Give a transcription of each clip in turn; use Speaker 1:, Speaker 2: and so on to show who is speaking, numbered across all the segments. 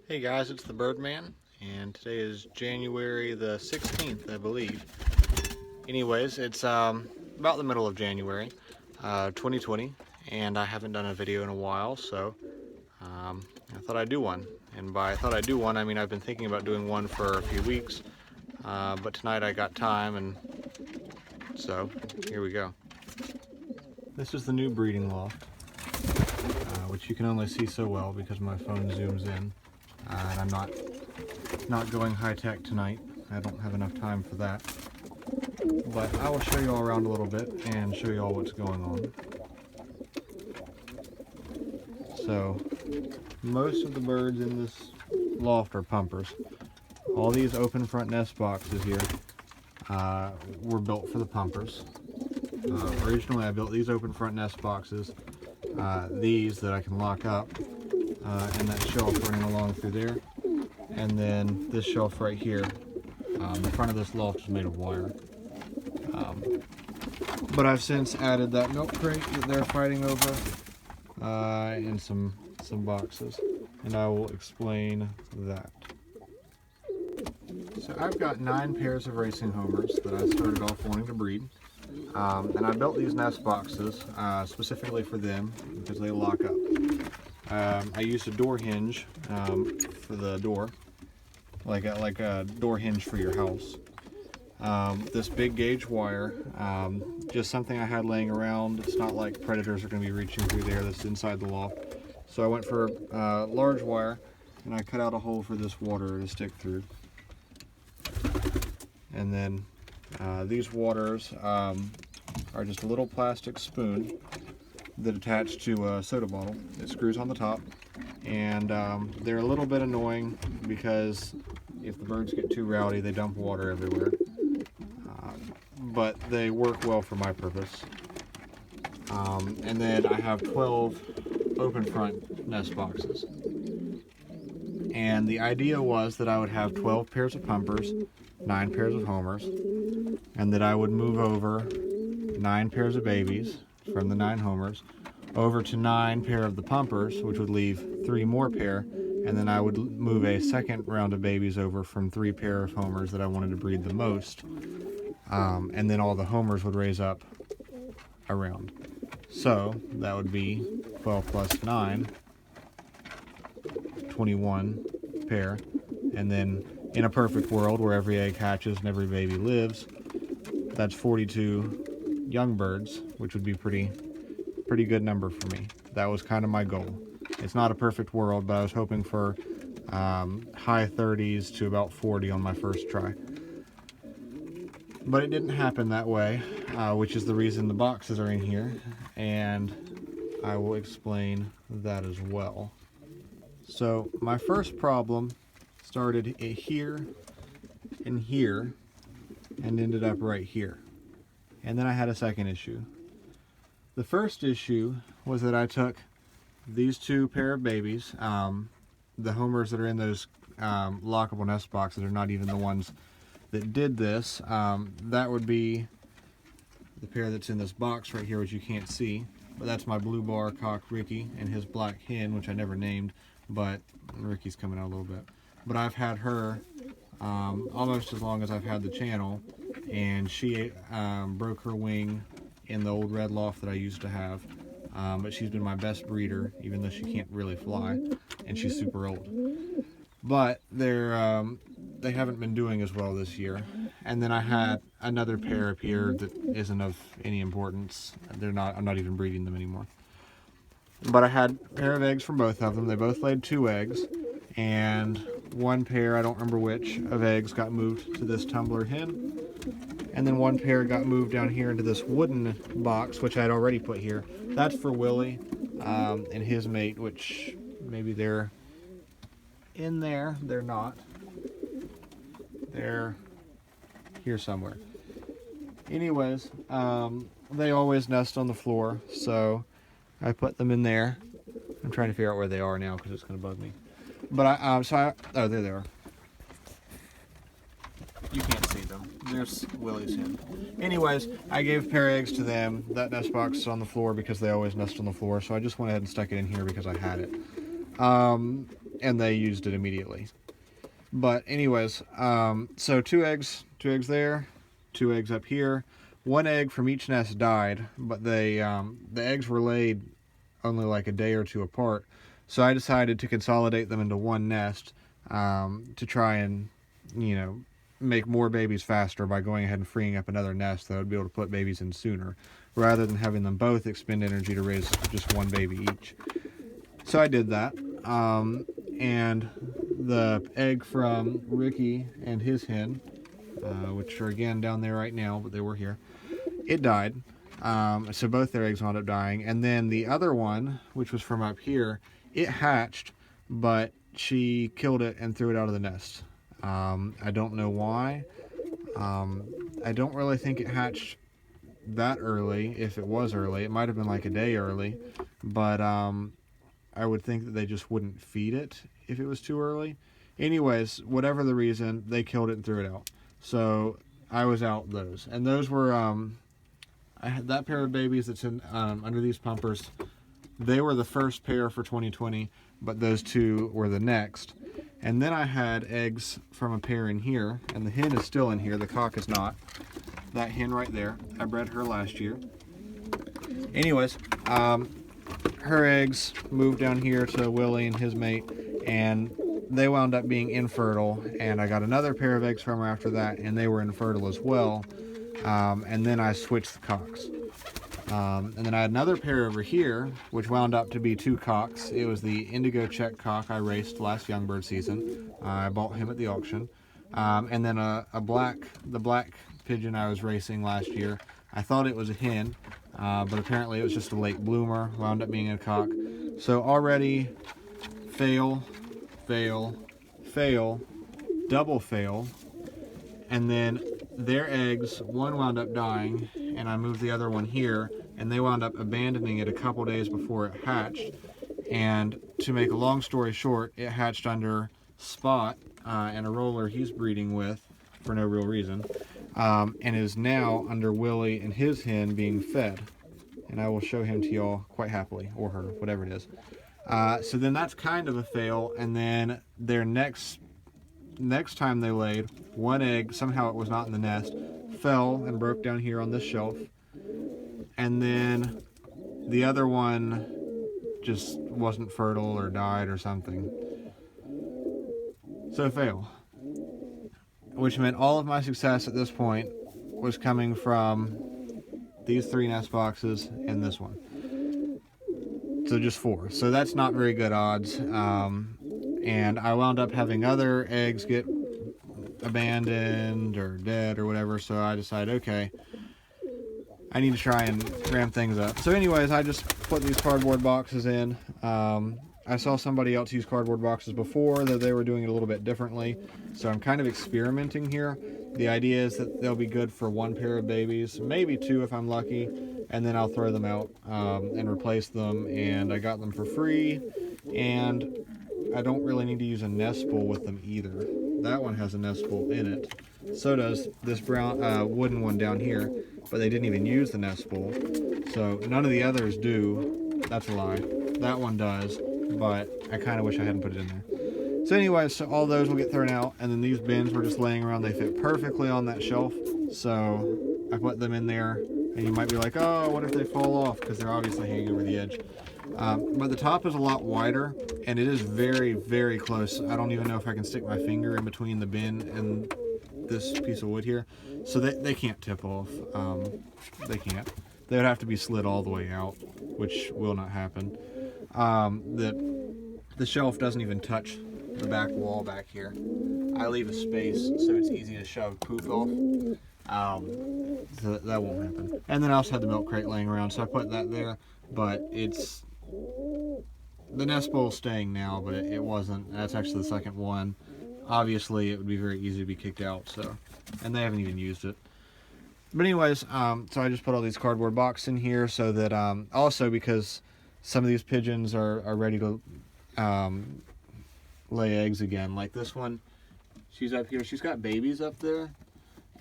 Speaker 1: Hey guys, it's the Birdman, and today is January the 16th, I believe. Anyways, it's about the middle of January, 2020, and I haven't done a video in a while, so I thought I'd do one. And by I thought I'd do one, I mean I've been thinking about doing one for a few weeks, but tonight I got time, and so here we go. This is the new breeding loft, which you can only see so well because my phone zooms in. And I'm not going high-tech tonight. I don't have enough time for that. But I will show you all around a little bit and show you all what's going on. So, most of the birds in this loft are pumpers. All these open front nest boxes here were built for the pumpers. Originally I built these open front nest boxes, these that I can lock up, and that shelf running along through there, and then this shelf right here. The front of this loft is made of wire. But I've since added that milk crate that they're fighting over, and some boxes, and I will explain that. So I've got 9 pairs of racing homers that I started off wanting to breed, and I built these nest boxes specifically for them because they lock up. I used a door hinge for the door, like a door hinge for your house. This big gauge wire, just something I had laying around. It's not like predators are going to be reaching through there. That's inside the loft. So I went for large wire, and I cut out a hole for this water to stick through. And then these waters are just a little plastic spoon that attach to a soda bottle. It screws on the top, and they're a little bit annoying because if the birds get too rowdy, they dump water everywhere. But they work well for my purpose. And then I have 12 open front nest boxes. And the idea was that I would have 12 pairs of pumpers, 9 pairs of homers, and that I would move over 9 pairs of babies from the 9 homers over to 9 pair of the pumpers, which would leave 3 more pair, and then I would move a second round of babies over from 3 pair of homers that I wanted to breed the most, and then all the homers would raise up around. So that would be 12 plus 9, 21 pair, and then in a perfect world where every egg hatches and every baby lives, that's 42 young birds, which would be pretty good number for me. That was kind of my goal. It's not a perfect world, but I was hoping for high 30s to about 40 on my first try. But it didn't happen that way, which is the reason the boxes are in here, and I will explain that as well. So my first problem started here and here and ended up right here. And then I had a second issue. The first issue was that I took these 2 pair of babies, the homers that are in those lockable nest boxes are not even the ones that did this. That would be the pair that's in this box right here, which you can't see, but that's my blue bar cock Ricky and his black hen, which I never named, but Ricky's coming out a little bit. But I've had her almost as long as I've had the channel, and she broke her wing in the old red loft that I used to have, but she's been my best breeder, even though she can't really fly, and she's super old. But they haven't been doing as well this year. And then I had another pair up here that isn't of any importance. I'm not even breeding them anymore. But I had a pair of eggs from both of them. They both laid 2 eggs, and one pair, I don't remember which, of eggs got moved to this tumbler hen. And then one pair got moved down here into this wooden box, which I had already put here. That's for Willie and his mate, which maybe they're in there. They're not. They're here somewhere. Anyways, they always nest on the floor, so I put them in there. I'm trying to figure out where they are now because it's going to bug me. But oh, there they are. You can't see them. There's Willie's hen. Anyways, I gave a pair of eggs to them. That nest box is on the floor because they always nest on the floor, so I just went ahead and stuck it in here because I had it. And they used it immediately. But anyways, so two eggs there, 2 eggs up here. 1 egg from each nest died, but they the eggs were laid only like a day or 2 apart. So I decided to consolidate them into one nest to try and, you know, make more babies faster by going ahead and freeing up another nest that would be able to put babies in sooner, rather than having them both expend energy to raise just 1 baby each. So I did that, and the egg from Ricky and his hen, which are again down there right now, but they were here, it died. So both their eggs wound up dying. And then the other one, which was from up here, it hatched, but she killed it and threw it out of the nest. I don't know why. I don't really think it hatched that early. If it was early, it might have been like a day early, but I would think that they just wouldn't feed it if it was too early. Anyways, whatever the reason, they killed it and threw it out. So I was out those. And those were, I had that pair of babies that's in under these pumpers. They were the first pair for 2020, but those 2 were the next. And then I had eggs from a pair in here, and the hen is still in here, the cock is not. That hen right there, I bred her last year. Anyways, her eggs moved down here to Willie and his mate, and they wound up being infertile, and I got another pair of eggs from her after that, and they were infertile as well. And then I switched the cocks. And then I had another pair over here, which wound up to be 2 cocks. It was the Indigo Check cock I raced last Youngbird season. I bought him at the auction. And then the black pigeon I was racing last year. I thought it was a hen, but apparently it was just a late bloomer, wound up being a cock. So already fail, fail, fail, double fail, and then their eggs, one wound up dying, and I moved the other one here, and they wound up abandoning it a couple days before it hatched. And to make a long story short, it hatched under Spot and a roller he's breeding with for no real reason, and is now under Willie and his hen being fed. And I will show him to y'all quite happily, or her, whatever it is. So then that's kind of a fail, and then their next time they laid, 1 egg, somehow it was not in the nest, fell and broke down here on this shelf. And then the other one just wasn't fertile or died or something. So fail. Which meant all of my success at this point was coming from these 3 nest boxes and this one. So just 4. So that's not very good odds. And I wound up having other eggs get abandoned or dead or whatever, so I decided, okay, I need to try and ramp things up. So anyways, I just put these cardboard boxes in. I saw somebody else use cardboard boxes before, though they were doing it a little bit differently, so I'm kind of experimenting here. The idea is that they'll be good for 1 pair of babies, maybe 2 if I'm lucky, and then I'll throw them out and replace them. And I got them for free, and I don't really need to use a nest spool with them either. That one has a nest spool in it. So does this brown wooden one down here, but they didn't even use the nest spool. So none of the others do. That's a lie. That one does, but I kind of wish I hadn't put it in there. So anyways, so all those will get thrown out, and then these bins were just laying around. They fit perfectly on that shelf, so I put them in there. And you might be like, oh, what if they fall off? Because they're obviously hanging over the edge. But the top is a lot wider, and it is very, very close. I don't even know if I can stick my finger in between the bin and this piece of wood here. So they can't tip off. They can't. They would have to be slid all the way out, which will not happen. The shelf doesn't even touch the back wall back here. I leave a space so it's easy to shove poop off. So that won't happen. And then I also had the milk crate laying around, so I put that there. But it's the nest bowl's staying now, but it wasn't. That's actually the second one. Obviously, it would be very easy to be kicked out. So, and they haven't even used it. But anyways, so I just put all these cardboard boxes in here so that also because some of these pigeons are ready to lay eggs again. Like this one, she's up here. She's got babies up there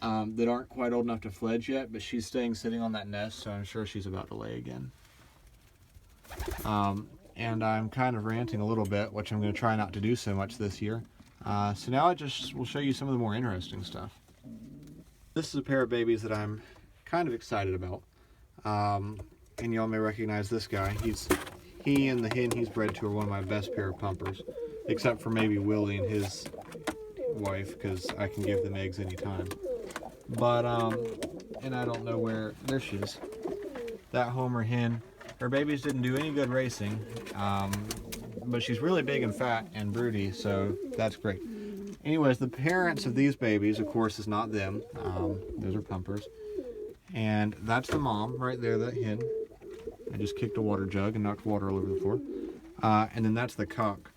Speaker 1: that aren't quite old enough to fledge yet, but she's staying sitting on that nest, so I'm sure she's about to lay again. And I'm kind of ranting a little bit, which I'm going to try not to do so much this year. So now I just will show you some of the more interesting stuff. This is a pair of babies that I'm kind of excited about. And y'all may recognize this guy. He and the hen he's bred to are one of my best pair of pumpers, except for maybe Willie and his wife, because I can give them eggs anytime. But, and I don't know where, there she is. That Homer hen, her babies didn't do any good racing, but she's really big and fat and broody, so that's great. Anyways, the parents of these babies, of course, is not them. Those are pumpers. And that's the mom right there, that hen. I just kicked a water jug and knocked water all over the floor. And then that's the cock.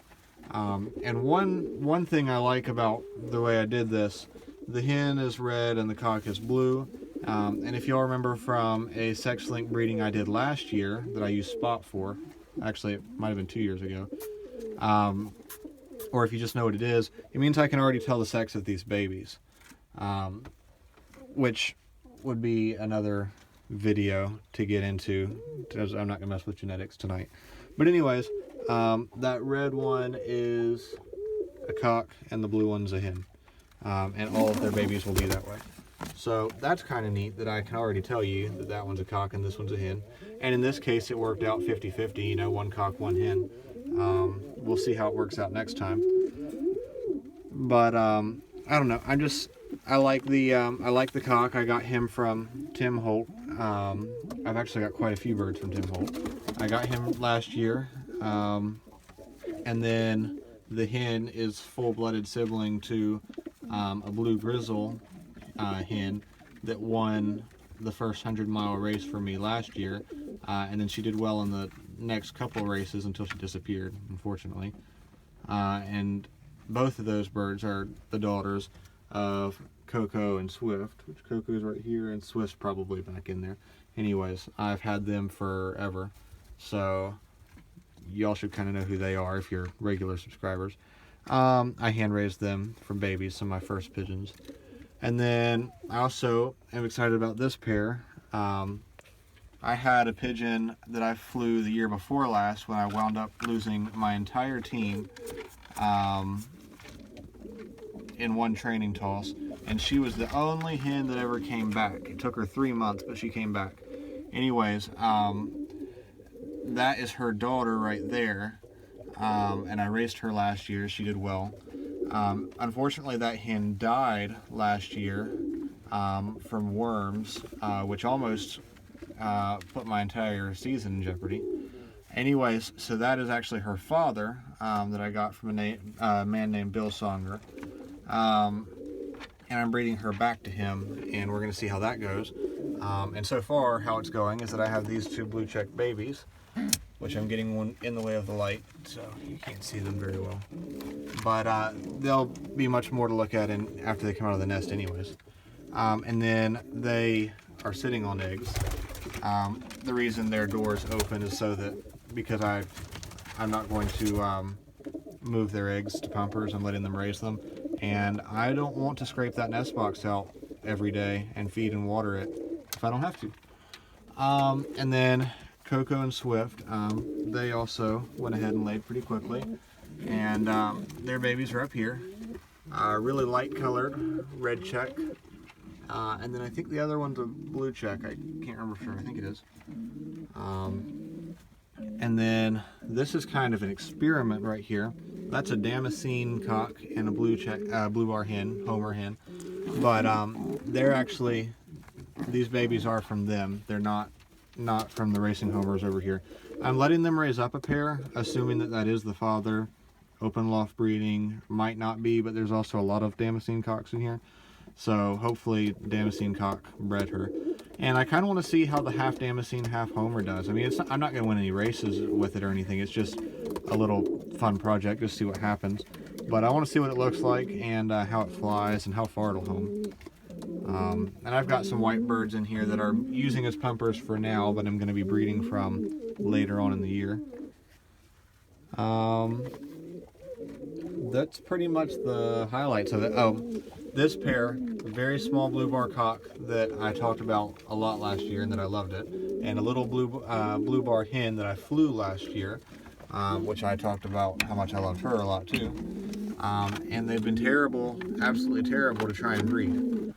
Speaker 1: And one thing I like about the way I did this, the hen is red and the cock is blue. And if y'all remember from a sex-linked breeding I did last year that I used Spot for, actually it might have been 2 years ago, or if you just know what it is, it means I can already tell the sex of these babies, which would be another video to get into, because I'm not going to mess with genetics tonight. But anyways, that red one is a cock and the blue one's a hen, and all of their babies will be that way. So that's kind of neat that I can already tell you that that one's a cock and this one's a hen. And in this case, it worked out 50-50, you know, one cock, one hen. We'll see how it works out next time. But I don't know. I like the cock. I got him from Tim Holt. I've actually got quite a few birds from Tim Holt. I got him last year, and then the hen is full-blooded sibling to a blue grizzle hen that won the first 100-mile race for me last year, and then she did well in the next couple of races until she disappeared, unfortunately. And both of those birds are the daughters of Coco and Swift, which Coco's right here and Swift's probably back in there. Anyways, I've had them forever, so y'all should kind of know who they are if you're regular subscribers. I hand raised them from babies, some of my first pigeons. And then I also am excited about this pair. I had a pigeon that I flew the year before last when I wound up losing my entire team in one training toss, and she was the only hen that ever came back. It took her 3 months, but she came back. Anyways, that is her daughter right there, and I raced her last year. She did well. Unfortunately, that hen died last year from worms, which almost put my entire season in jeopardy. Anyways, so that is actually her father that I got from a man named Bill Songer. And I'm breeding her back to him, and we're going to see how that goes. And so far, how it's going is that I have these two blue check babies, which I'm getting one in the way of the light, so you can't see them very well. But they'll be much more to look at after they come out of the nest anyways. And then they are sitting on eggs. The reason their door is open is so that, because I'm not going to move their eggs to pumpers, I'm letting them raise them. And I don't want to scrape that nest box out every day and feed and water it if I don't have to. And then Coco and Swift, they also went ahead and laid pretty quickly. And their babies are up here. Really light colored, red check. And then I think the other one's a blue check. I can't remember for sure. I think it is. And then this is kind of an experiment right here. That's a Damascene cock and a blue check, blue bar hen, Homer hen. But they're actually, these babies are from them. They're not from the racing Homers over here. I'm letting them raise up a pair, assuming that that is the father open loft breeding, might not be, but there's also a lot of Damascene cocks in here. So hopefully Damascene cock bred her. And I kind of want to see how the half Damascene, half Homer does. I mean, I'm not going to win any races with it or anything. It's just a little fun project, just see what happens. But I want to see what it looks like and how it flies and how far it'll home. And I've got some white birds in here that are using as pumpers for now, but I'm going to be breeding from later on in the year. That's pretty much the highlights of it. Oh, this pair, very small blue bar cock that I talked about a lot last year and that I loved it, and a little blue bar hen that I flew last year, which I talked about how much I loved her a lot too. And they've been terrible, absolutely terrible to try and breed,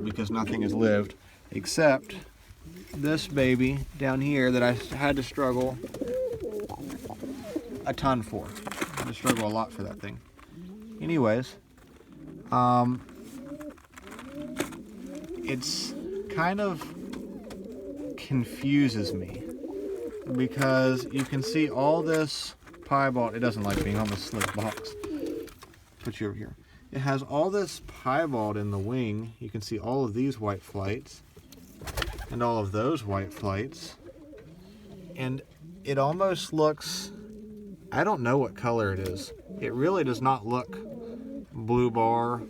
Speaker 1: because nothing has lived except this baby down here that I had to struggle a ton for. I had to struggle a lot for that thing. Anyways, it's kind of confuses me because you can see all this piebald. It doesn't like being on the slick box. Put you over here. It has all this piebald in the wing. You can see all of these white flights and all of those white flights, and it almost looks, I don't know what color it is. It really does not look blue bar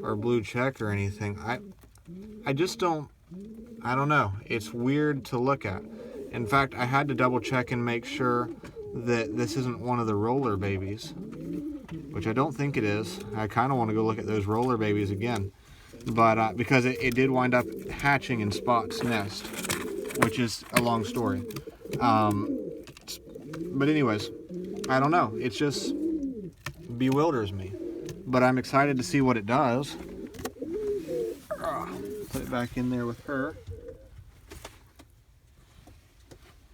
Speaker 1: or blue check or anything. I just don't, I don't know. It's weird to look at. In fact, I had to double check and make sure that this isn't one of the roller babies, which I don't think it is. I kind of want to go look at those roller babies again. But because it did wind up hatching in Spot's nest, which is a long story. But anyways, I don't know. It just bewilders me. But I'm excited to see what it does. Put it back in there with her.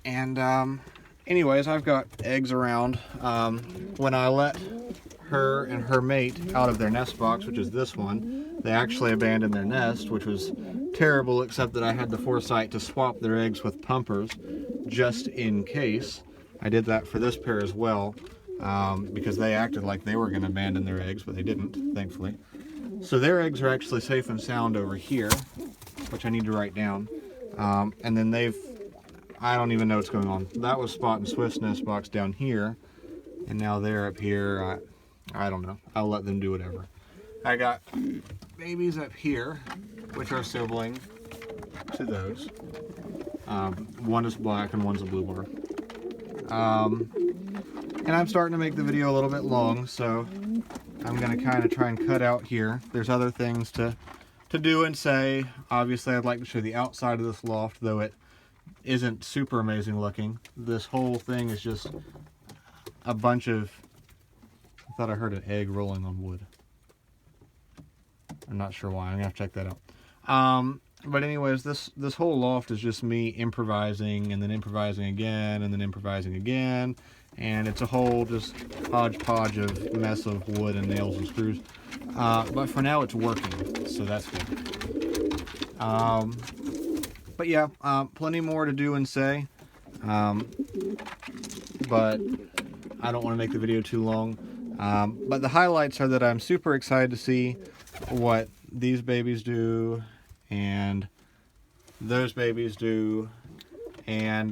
Speaker 1: And anyways, I've got eggs around. When I let her and her mate out of their nest box, which is this one, they actually abandoned their nest, which was terrible, except that I had the foresight to swap their eggs with pumpers just in case. I did that for this pair as well, because they acted like they were going to abandon their eggs, but they didn't, thankfully. So their eggs are actually safe and sound over here, which I need to write down. And then I don't even know what's going on. That was Spot and Swift's nest box down here, and now they're up here. I don't know. I'll let them do whatever. I got babies up here, which are sibling to those. One is black and one's a blue bar. And I'm starting to make the video a little bit long, so I'm going to kind of try and cut out here. There's other things to do and say. Obviously, I'd like to show the outside of this loft, though it isn't super amazing looking. This whole thing is just a bunch of... I thought I heard an egg rolling on wood. I'm not sure why. I'm going to have to check that out. But anyways, this whole loft is just me improvising and then improvising again and then improvising again. And it's a whole just hodgepodge of mess of wood and nails and screws. But for now it's working, so that's good. But yeah, plenty more to do and say. But I don't want to make the video too long. But the highlights are that I'm super excited to see what these babies do and those babies do, and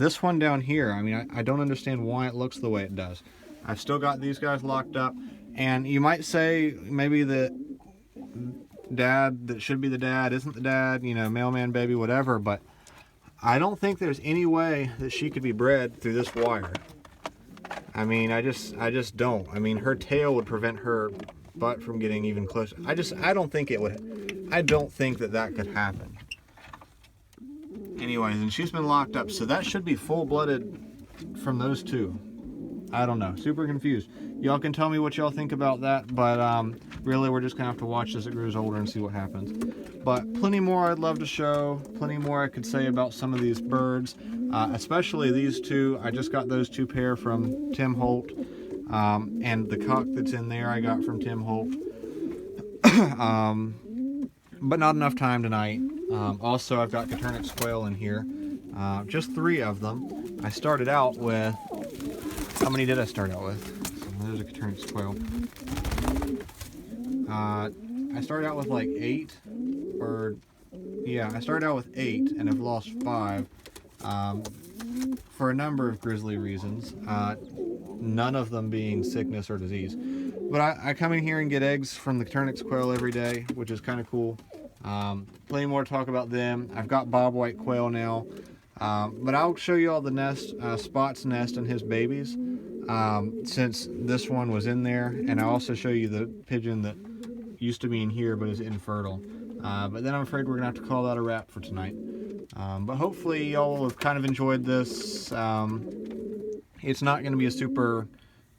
Speaker 1: this one down here. I mean, I don't understand why it looks the way it does. I've still got these guys locked up, and you might say maybe the dad that should be the dad isn't the dad, you know, mailman baby, whatever, but I don't think there's any way that she could be bred through this wire. I mean, I just don't. I mean, her tail would prevent her butt from getting even closer. I don't think it would. I don't think that could happen. Anyways, and she's been locked up, so that should be full-blooded from those two. I don't know. Super confused. Y'all can tell me what y'all think about that, but really we're just gonna have to watch as it grows older and see what happens. But plenty more I'd love to show, plenty more I could say about some of these birds, especially these two. I just got those two pair from Tim Holt, and the cock that's in there I got from Tim Holt. But not enough time tonight. Also, I've got Coturnix quail in here, just 3 of them. I started out with How many did I start out with? So there's a Coturnix quail. I started out with like 8, or yeah, I started out with 8 and have lost 5 for a number of grisly reasons. None of them being sickness or disease. But I come in here and get eggs from the Coturnix quail every day, which is kind of cool. Plenty more to talk about them. I've got bobwhite quail now. But I'll show you all the nest, Spot's nest and his babies, since this one was in there. And I'll also show you the pigeon that used to be in here but is infertile. But then I'm afraid we're going to have to call that a wrap for tonight. But hopefully y'all have kind of enjoyed this. It's not going to be a super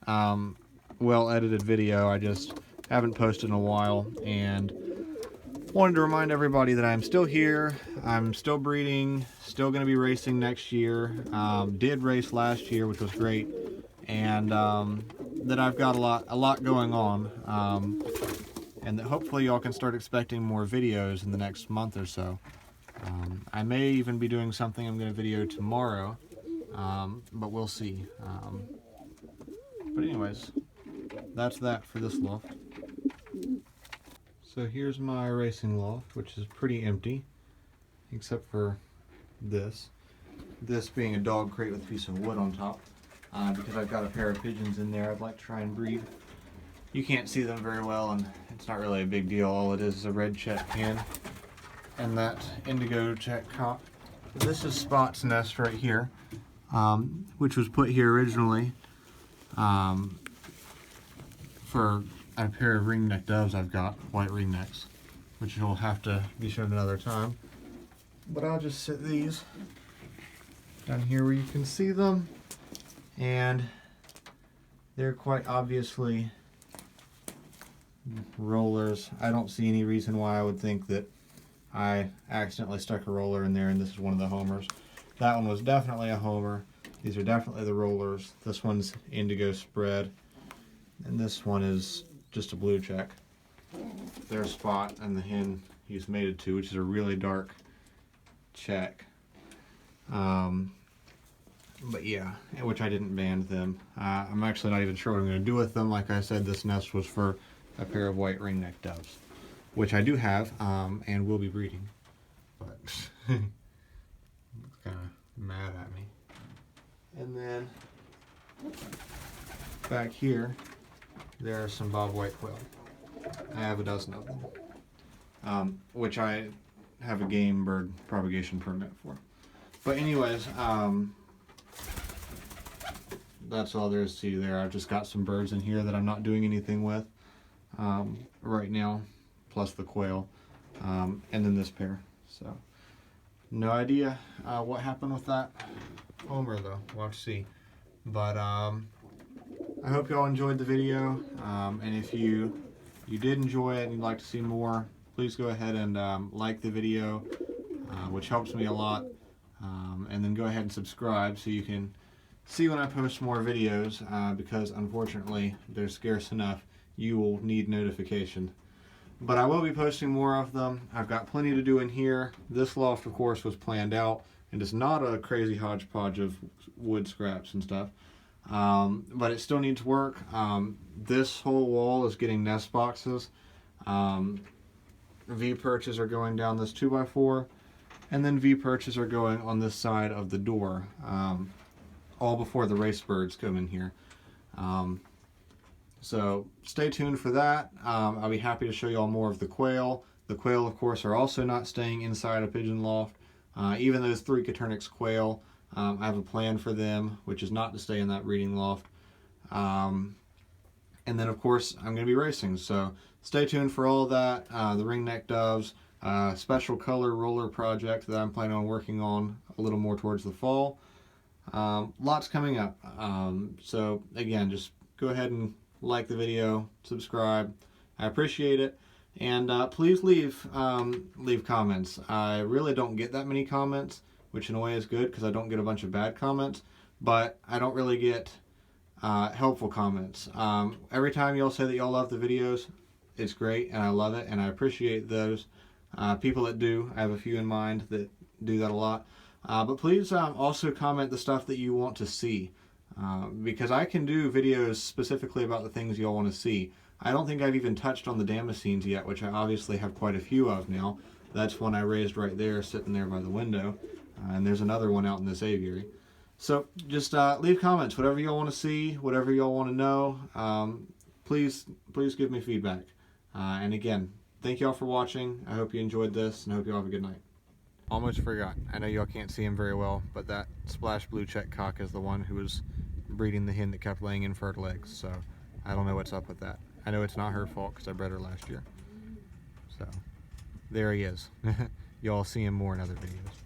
Speaker 1: well edited video. I just haven't posted in a while, and wanted to remind everybody that I'm still here. I'm still breeding, still going to be racing next year. Did race last year, which was great, and that I've got a lot going on, and that hopefully y'all can start expecting more videos in the next month or so. I may even be doing something I'm going to video tomorrow, but we'll see. But anyways, that's that for this loft. So here's my racing loft, which is pretty empty, except for this. This being a dog crate with a piece of wood on top, because I've got a pair of pigeons in there I'd like to try and breed. You can't see them very well, and it's not really a big deal. All it is a red check hen and that indigo check cock. This is Spot's nest right here, which was put here originally for a pair of ringneck doves I've got, white ringnecks, which will have to be shown another time. But I'll just sit these down here where you can see them, and they're quite obviously rollers. I don't see any reason why I would think that I accidentally stuck a roller in there and this is one of the homers. That one was definitely a homer. These are definitely the rollers. This one's indigo spread, and this one is just a blue check. There's Spot and the hen he's mated to, which is a really dark check. But yeah, which I didn't band them. I'm actually not even sure what I'm going to do with them. Like I said, this nest was for a pair of white ringneck doves, which I do have, and will be breeding. But it's kind of mad at me. And then back here, there are some bobwhite quail. I have a dozen of them, which I have a game bird propagation permit for. But anyways, that's all there is to there. I've just got some birds in here that I'm not doing anything with right now, plus the quail, and then this pair. So no idea what happened with that homer though. We'll have to see. But I hope y'all enjoyed the video, and if you did enjoy it and you'd like to see more, please go ahead and like the video, which helps me a lot, and then go ahead and subscribe so you can see when I post more videos, because unfortunately they're scarce enough. You will need notification. But I will be posting more of them. I've got plenty to do in here. This loft, of course, was planned out, and it's not a crazy hodgepodge of wood scraps and stuff. But it still needs work. This whole wall is getting nest boxes. V-perches are going down this 2x4, and then V-perches are going on this side of the door, all before the race birds come in here. So stay tuned for that. I'll be happy to show you all more of the quail. The quail, of course, are also not staying inside a pigeon loft. Even those 3 Coturnix quail, I have a plan for them, which is not to stay in that breeding loft. And then, of course, I'm going to be racing, so stay tuned for all of that. The ringneck doves, special color roller project that I'm planning on working on a little more towards the fall. Lots coming up. So, again, just go ahead and like the video, subscribe. I appreciate it. And please leave comments. I really don't get that many comments, which in a way is good because I don't get a bunch of bad comments, but I don't really get helpful comments. Every time y'all say that y'all love the videos, it's great and I love it and I appreciate those people that do. I have a few in mind that do that a lot. But please also comment the stuff that you want to see. because I can do videos specifically about the things y'all want to see. I don't think I've even touched on the Damascenes yet, which I obviously have quite a few of now. That's one I raised right there, sitting there by the window. And there's another one out in this aviary. So just leave comments, whatever y'all want to see, whatever y'all want to know. Please give me feedback. And again, thank y'all for watching. I hope you enjoyed this, and I hope y'all have a good night. Almost forgot. I know y'all can't see him very well, but that splash blue check cock is the one who was breeding the hen that kept laying infertile eggs. So I don't know what's up with that. I know it's not her fault because I bred her last year. So there he is. Y'all see him more in other videos.